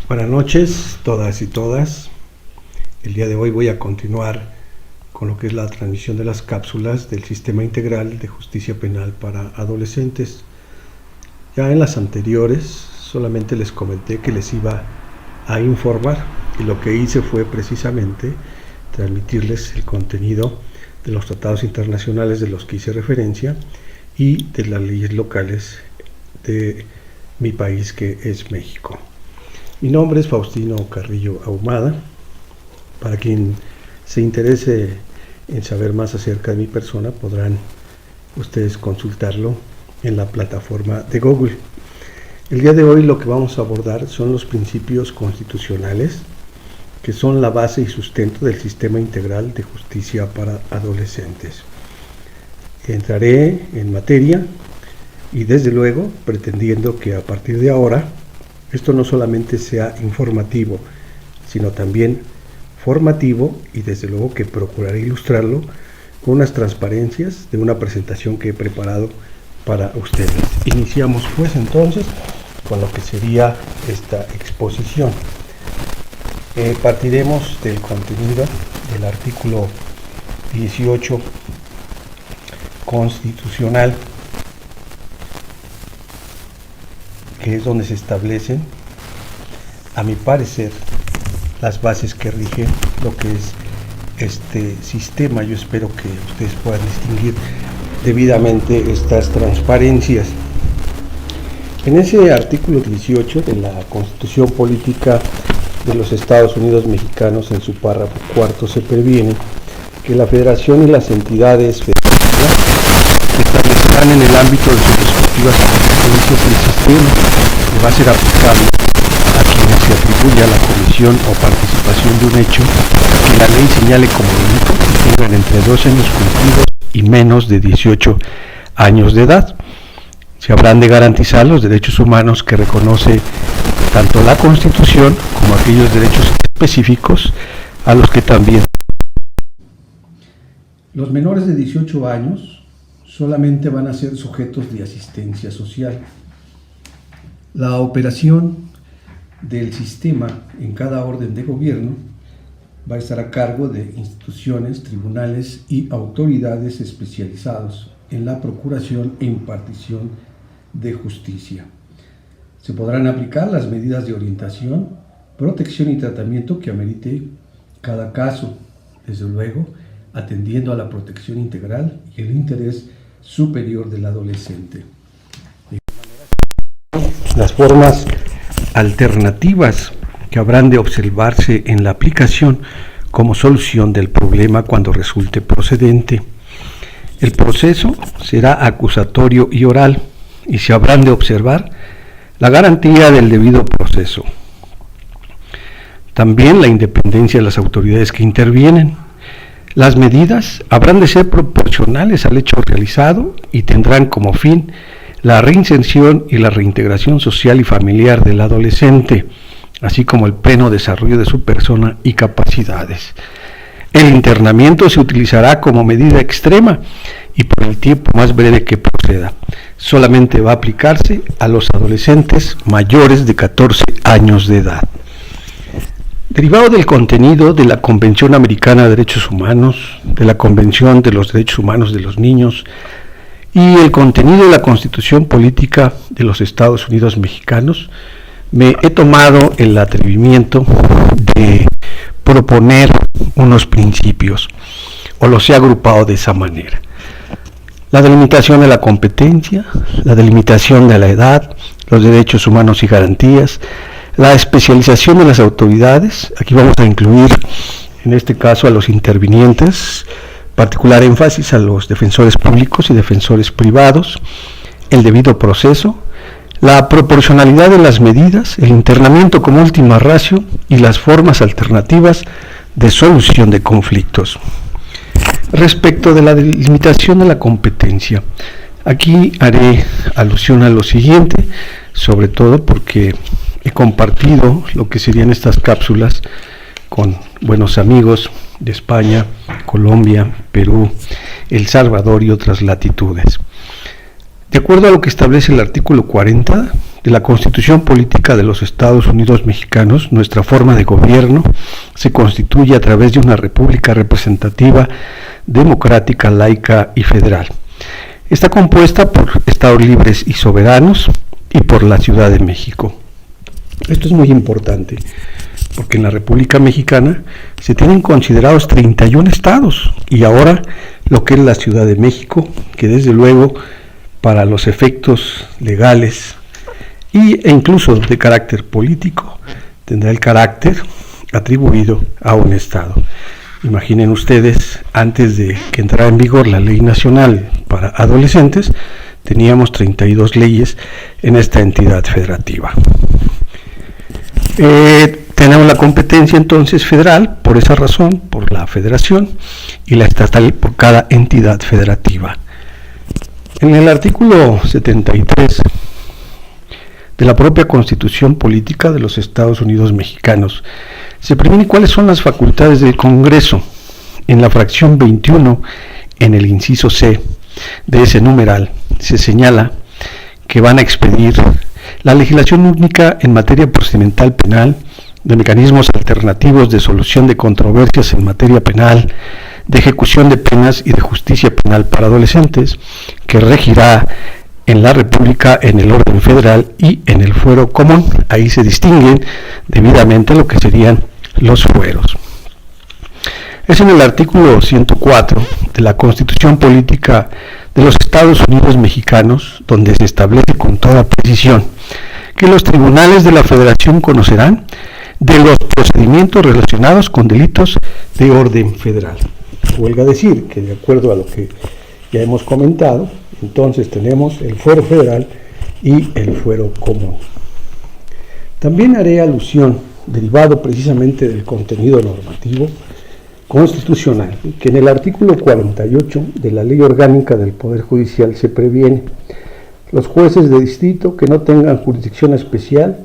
Buenas noches, todas y todas. El día de hoy voy a continuar con lo que es la transmisión de las cápsulas del Sistema Integral de Justicia Penal para Adolescentes. Ya en las anteriores solamente les comenté que les iba a informar y lo que hice fue precisamente transmitirles el contenido de los tratados internacionales de los que hice referencia y de las leyes locales de mi país, que es México. Mi nombre es Faustino Carrillo Ahumada. Para quien se interese en saber más acerca de mi persona, podrán ustedes consultarlo en la plataforma de Google. El día de hoy lo que vamos a abordar son los principios constitucionales, que son la base y sustento del Sistema Integral de Justicia para Adolescentes. Entraré en materia y desde luego pretendiendo que a partir de ahora esto no solamente sea informativo, sino también formativo, y desde luego que procuraré ilustrarlo con unas transparencias de una presentación que he preparado para ustedes. Iniciamos pues entonces con lo que sería esta exposición. Partiremos del contenido del artículo 18 constitucional, que es donde se establecen, a mi parecer, las bases que rigen lo que es este sistema. Yo espero que ustedes puedan distinguir debidamente estas transparencias. En ese artículo 18 de la Constitución Política de los Estados Unidos Mexicanos, en su párrafo cuarto, se previene que la Federación y las entidades federativas establecerán en el ámbito de sus respectivas competencias el sistema que va a ser aplicable a quienes se atribuya la comisión o participación de un hecho que la ley señale como delito y tengan entre 12 años cumplidos y menos de 18 años de edad. Se habrán de garantizar los derechos humanos que reconoce tanto la Constitución como aquellos derechos específicos a los que también. Los menores de 18 años solamente van a ser sujetos de asistencia social. La operación del sistema en cada orden de gobierno va a estar a cargo de instituciones, tribunales y autoridades especializados en la procuración e impartición de justicia. Se podrán aplicar las medidas de orientación, protección y tratamiento que amerite cada caso, desde luego atendiendo a la protección integral y el interés superior del adolescente. Las formas alternativas que habrán de observarse en la aplicación como solución del problema cuando resulte procedente. El proceso será acusatorio y oral, y se habrán de observar la garantía del debido proceso. También la independencia de las autoridades que intervienen. Las medidas habrán de ser proporcionales al hecho realizado y tendrán como fin la reinserción y la reintegración social y familiar del adolescente, así como el pleno desarrollo de su persona y capacidades. El internamiento se utilizará como medida extrema y por el tiempo más breve que proceda. Solamente va a aplicarse a los adolescentes mayores de 14 años de edad. Derivado del contenido de la Convención Americana de Derechos Humanos, de la Convención de los Derechos Humanos de los Niños y el contenido de la Constitución Política de los Estados Unidos Mexicanos, me he tomado el atrevimiento de proponer unos principios, o los he agrupado de esa manera. La delimitación de la competencia, la delimitación de la edad, los derechos humanos y garantías, la especialización de las autoridades. Aquí vamos a incluir, en este caso, a los intervinientes, particular énfasis a los defensores públicos y defensores privados, el debido proceso, la proporcionalidad de las medidas, el internamiento como última ratio y las formas alternativas de solución de conflictos. Respecto de la delimitación de la competencia, aquí haré alusión a lo siguiente, sobre todo porque he compartido lo que serían estas cápsulas con buenos amigos de España, Colombia, Perú, El Salvador y otras latitudes. De acuerdo a lo que establece el artículo 40 de la Constitución Política de los Estados Unidos Mexicanos, nuestra forma de gobierno se constituye a través de una república representativa, democrática, laica y federal. Está compuesta por estados libres y soberanos y por la Ciudad de México. Esto es muy importante, porque en la República Mexicana se tienen considerados 31 estados y ahora lo que es la Ciudad de México, que desde luego para los efectos legales e incluso de carácter político tendrá el carácter atribuido a un estado. Imaginen ustedes, antes de que entrara en vigor la ley nacional para adolescentes, teníamos 32 leyes en esta entidad federativa. Tenemos la competencia entonces federal, por esa razón, por la federación, y la estatal por cada entidad federativa. En el artículo 73 de la propia Constitución Política de los Estados Unidos Mexicanos se previene cuáles son las facultades del Congreso. En la fracción 21, en el inciso C de ese numeral, se señala que van a expedir la legislación única en materia procedimental penal, de mecanismos alternativos de solución de controversias en materia penal, de ejecución de penas y de justicia penal para adolescentes, que regirá en la República en el orden federal y en el fuero común. Ahí se distinguen debidamente lo que serían los fueros. Es en el artículo 104 de la Constitución Política de los Estados Unidos Mexicanos donde se establece con toda precisión que los tribunales de la Federación conocerán de los procedimientos relacionados con delitos de orden federal. Huelga decir que, de acuerdo a lo que ya hemos comentado, entonces tenemos el fuero federal y el fuero común. También haré alusión, derivado precisamente del contenido normativo constitucional, que en el artículo 48 de la Ley Orgánica del Poder Judicial se previene: los jueces de distrito que no tengan jurisdicción especial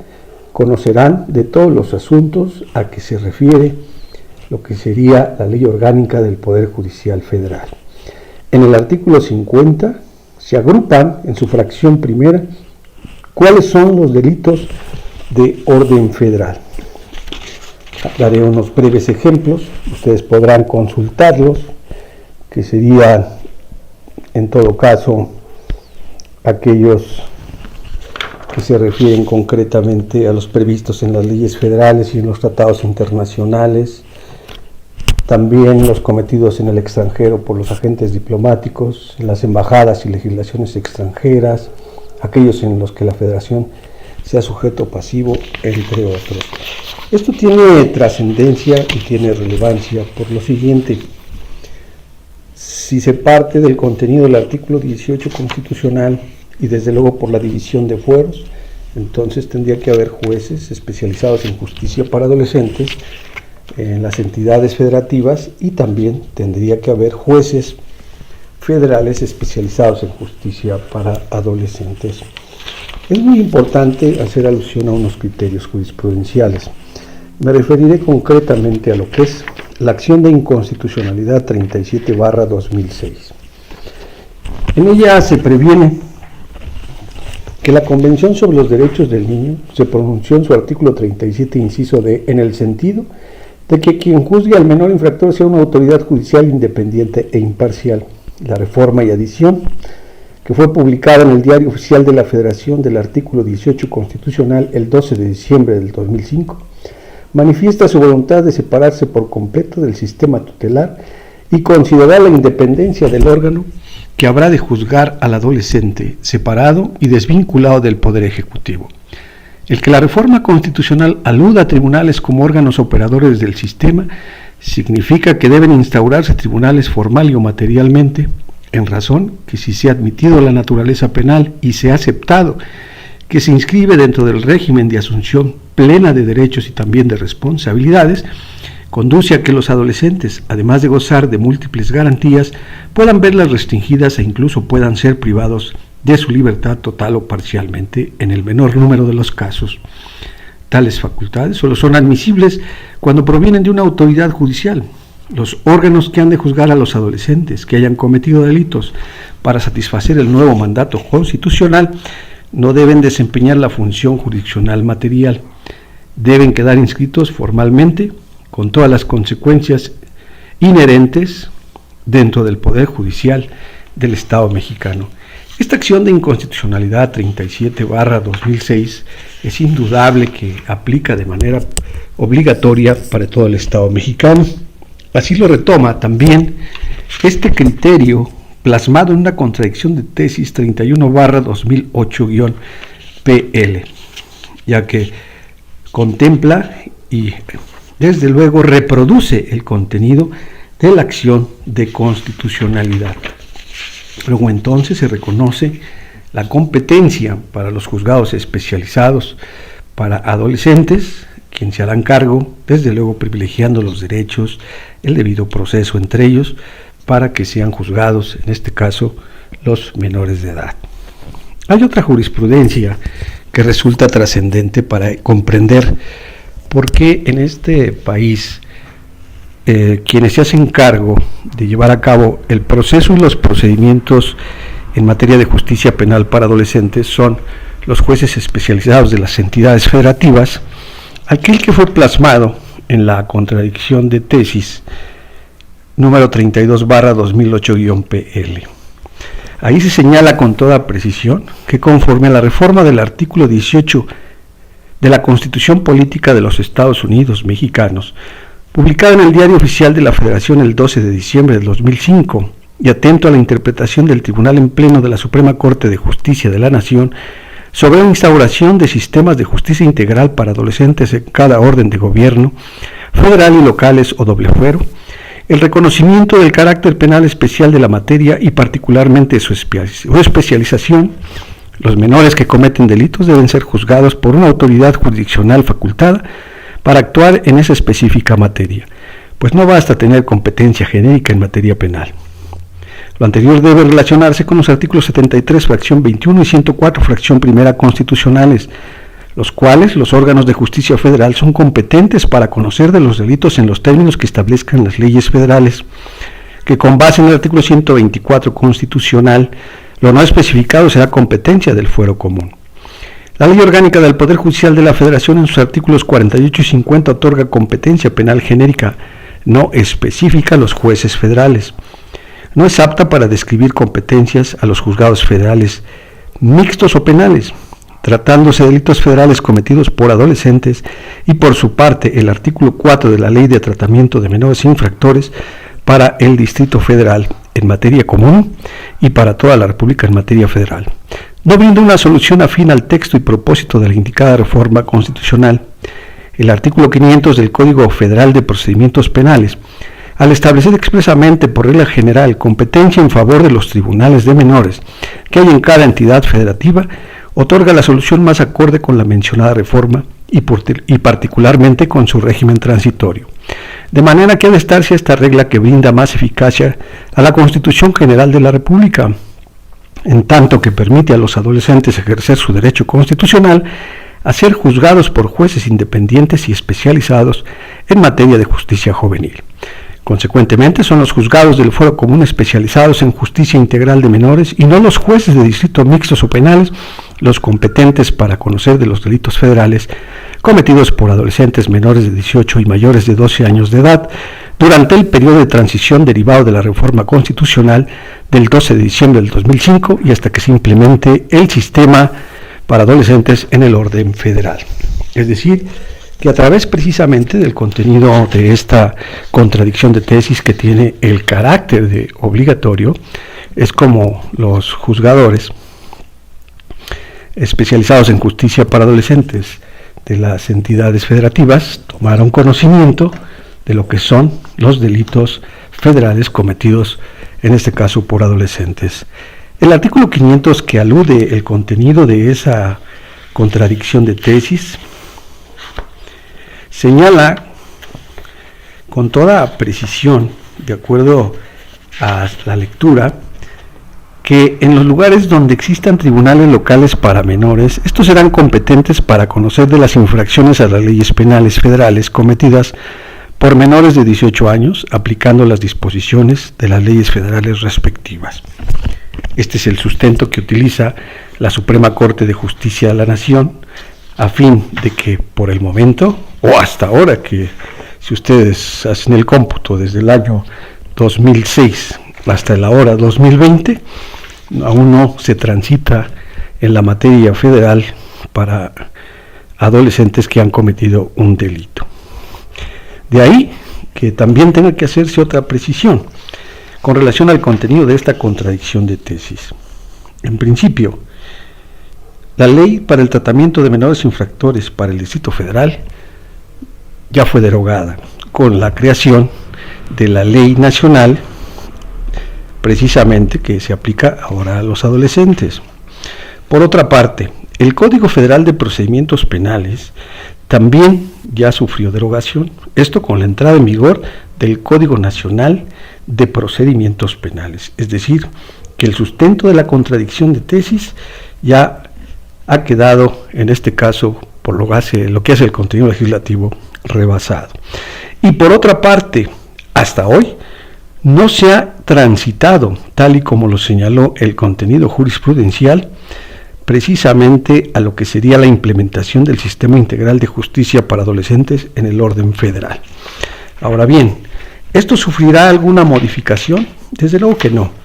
conocerán de todos los asuntos a que se refiere lo que sería la Ley Orgánica del Poder Judicial Federal. En el artículo 50 se agrupan en su fracción primera cuáles son los delitos de orden federal. Daré unos breves ejemplos, ustedes podrán consultarlos, que serían en todo caso aquellos que se refieren concretamente a los previstos en las leyes federales y en los tratados internacionales, también los cometidos en el extranjero por los agentes diplomáticos, en las embajadas y legislaciones extranjeras, aquellos en los que la Federación sea sujeto pasivo, entre otros. Esto tiene trascendencia y tiene relevancia por lo siguiente: si se parte del contenido del artículo 18 constitucional y desde luego por la división de fueros, entonces tendría que haber jueces especializados en justicia para adolescentes en las entidades federativas y también tendría que haber jueces federales especializados en justicia para adolescentes. Es muy importante hacer alusión a unos criterios jurisprudenciales. Me referiré concretamente a lo que es la acción de inconstitucionalidad 37/2006. En ella se previene que la Convención sobre los Derechos del Niño se pronunció en su artículo 37, inciso D, en el sentido de que quien juzgue al menor infractor sea una autoridad judicial independiente e imparcial. La reforma y adición, que fue publicada en el Diario Oficial de la Federación del artículo 18 constitucional el 12 de diciembre del 2005, manifiesta su voluntad de separarse por completo del sistema tutelar y considerar la independencia del órgano que habrá de juzgar al adolescente separado y desvinculado del Poder Ejecutivo. El que la reforma constitucional aluda a tribunales como órganos operadores del sistema significa que deben instaurarse tribunales formal y o materialmente, en razón que si se ha admitido la naturaleza penal y se ha aceptado que se inscribe dentro del régimen de asunción plena de derechos y también de responsabilidades, conduce a que los adolescentes, además de gozar de múltiples garantías, puedan verlas restringidas e incluso puedan ser privados de su libertad total o parcialmente en el menor número de los casos. Tales facultades solo son admisibles cuando provienen de una autoridad judicial. Los órganos que han de juzgar a los adolescentes que hayan cometido delitos para satisfacer el nuevo mandato constitucional no deben desempeñar la función jurisdiccional material. Deben quedar inscritos formalmente con todas las consecuencias inherentes dentro del Poder Judicial del Estado mexicano. Esta acción de inconstitucionalidad 37/2006 es indudable que aplica de manera obligatoria para todo el Estado mexicano. Así lo retoma también este criterio plasmado en una contradicción de tesis 31/2008-PL, ya que contempla y desde luego reproduce el contenido de la acción de constitucionalidad. Luego entonces se reconoce la competencia para los juzgados especializados para adolescentes, quienes se harán cargo, desde luego privilegiando los derechos, el debido proceso entre ellos, para que sean juzgados, en este caso, los menores de edad. Hay otra jurisprudencia que resulta trascendente para comprender por qué en este país quienes se hacen cargo de llevar a cabo el proceso y los procedimientos en materia de justicia penal para adolescentes son los jueces especializados de las entidades federativas, aquel que fue plasmado en la contradicción de tesis número 32/2008-PL. Ahí se señala con toda precisión que conforme a la reforma del artículo 18 de la Constitución Política de los Estados Unidos Mexicanos, publicada en el Diario Oficial de la Federación el 12 de diciembre del 2005, y atento a la interpretación del Tribunal en Pleno de la Suprema Corte de Justicia de la Nación sobre la instauración de sistemas de justicia integral para adolescentes en cada orden de gobierno, federal y locales o doble fuero, el reconocimiento del carácter penal especial de la materia y particularmente su especialización, los menores que cometen delitos deben ser juzgados por una autoridad jurisdiccional facultada para actuar en esa específica materia, pues no basta tener competencia genérica en materia penal. Lo anterior debe relacionarse con los artículos 73, fracción 21 y 104, fracción primera constitucionales, los cuales los órganos de justicia federal son competentes para conocer de los delitos en los términos que establezcan las leyes federales, que con base en el artículo 124 constitucional, lo no especificado será competencia del fuero común. La Ley Orgánica del Poder Judicial de la Federación en sus artículos 48 y 50 otorga competencia penal genérica no específica a los jueces federales. No es apta para describir competencias a los juzgados federales mixtos o penales, tratándose de delitos federales cometidos por adolescentes, y por su parte el artículo 4 de la Ley de Tratamiento de Menores Infractores para el Distrito Federal en materia común y para toda la República en materia federal. No brinda una solución afín al texto y propósito de la indicada reforma constitucional. El artículo 500 del Código Federal de Procedimientos Penales, al establecer expresamente por regla general competencia en favor de los tribunales de menores que hay en cada entidad federativa, otorga la solución más acorde con la mencionada reforma y particularmente con su régimen transitorio. De manera que ha de estarse esta regla que brinda más eficacia a la Constitución General de la República, en tanto que permite a los adolescentes ejercer su derecho constitucional a ser juzgados por jueces independientes y especializados en materia de justicia juvenil. Consecuentemente, son los juzgados del fuero común especializados en justicia integral de menores y no los jueces de distrito mixtos o penales los competentes para conocer de los delitos federales cometidos por adolescentes menores de 18 y mayores de 12 años de edad durante el periodo de transición derivado de la reforma constitucional del 12 de diciembre del 2005 y hasta que se implemente el sistema para adolescentes en el orden federal. Es decir, que a través precisamente del contenido de esta contradicción de tesis que tiene el carácter de obligatorio, es como los juzgadores especializados en justicia para adolescentes de las entidades federativas tomaron conocimiento de lo que son los delitos federales cometidos, en este caso por adolescentes. El artículo 500, que alude el contenido de esa contradicción de tesis, señala con toda precisión, de acuerdo a la lectura, que en los lugares donde existan tribunales locales para menores, estos serán competentes para conocer de las infracciones a las leyes penales federales cometidas por menores de 18 años, aplicando las disposiciones de las leyes federales respectivas. Este es el sustento que utiliza la Suprema Corte de Justicia de la Nación, a fin de que por el momento, o hasta ahora, que si ustedes hacen el cómputo desde el año 2006 hasta la hora 2020, aún no se transita en la materia federal para adolescentes que han cometido un delito. De ahí que también tenga que hacerse otra precisión con relación al contenido de esta contradicción de tesis. En principio, la ley para el tratamiento de menores infractores para el Distrito Federal ya fue derogada con la creación de la ley nacional, precisamente que se aplica ahora a los adolescentes. Por otra parte, el Código Federal de Procedimientos Penales también ya sufrió derogación, esto con la entrada en vigor del Código Nacional de Procedimientos Penales, es decir, que el sustento de la contradicción de tesis ya ha quedado, en este caso, por lo que hace el contenido legislativo, rebasado. Y por otra parte, hasta hoy, no se ha transitado, tal y como lo señaló el contenido jurisprudencial, precisamente a lo que sería la implementación del Sistema Integral de Justicia para Adolescentes en el orden federal. Ahora bien, ¿esto sufrirá alguna modificación? Desde luego que no.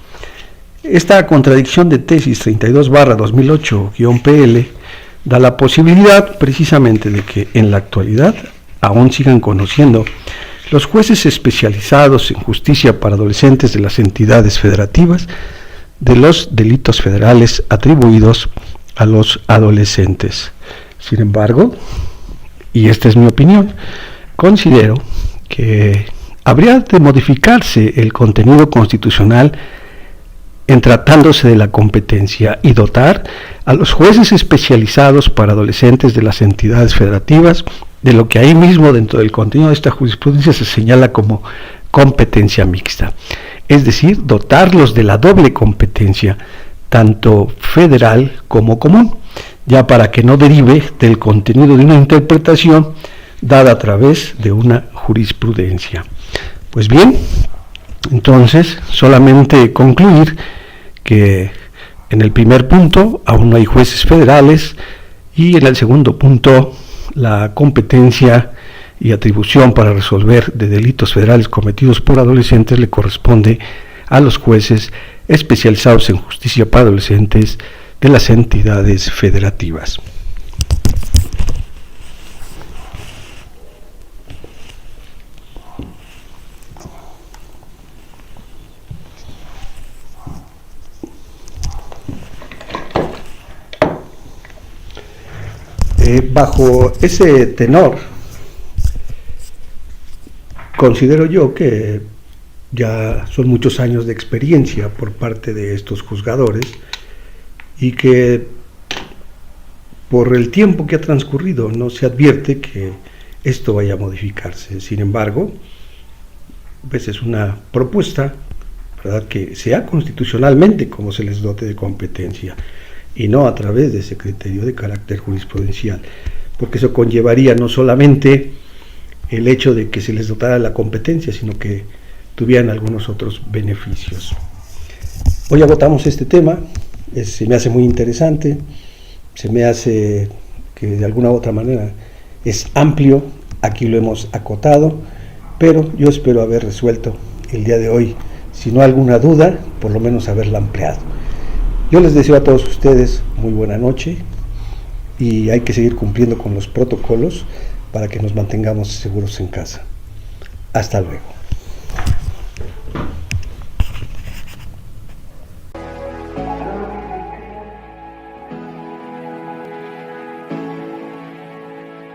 Esta contradicción de tesis 32/2008-PL da la posibilidad precisamente de que en la actualidad aún sigan conociendo los jueces especializados en justicia para adolescentes de las entidades federativas de los delitos federales atribuidos a los adolescentes. Sin embargo, y esta es mi opinión, considero que habría de modificarse el contenido constitucional en tratándose de la competencia y dotar a los jueces especializados para adolescentes de las entidades federativas de lo que ahí mismo dentro del contenido de esta jurisprudencia se señala como competencia mixta, es decir, dotarlos de la doble competencia, tanto federal como común, ya para que no derive del contenido de una interpretación dada a través de una jurisprudencia. Pues bien, entonces solamente concluir que en el primer punto aún no hay jueces federales y en el segundo punto la competencia y atribución para resolver de delitos federales cometidos por adolescentes le corresponde a los jueces especializados en justicia para adolescentes de las entidades federativas. Bajo ese tenor, considero yo que ya son muchos años de experiencia por parte de estos juzgadores y que por el tiempo que ha transcurrido no se advierte que esto vaya a modificarse. Sin embargo, pues es una propuesta, ¿verdad?, que sea constitucionalmente como se les dote de competencia y no a través de ese criterio de carácter jurisprudencial, porque eso conllevaría no solamente el hecho de que se les dotara la competencia, sino que tuvieran algunos otros beneficios. Hoy agotamos este tema, se me hace muy interesante, se me hace que de alguna u otra manera es amplio, aquí lo hemos acotado, pero yo espero haber resuelto el día de hoy, si no alguna duda, por lo menos haberla ampliado. Yo les deseo a todos ustedes muy buena noche y hay que seguir cumpliendo con los protocolos para que nos mantengamos seguros en casa. Hasta luego.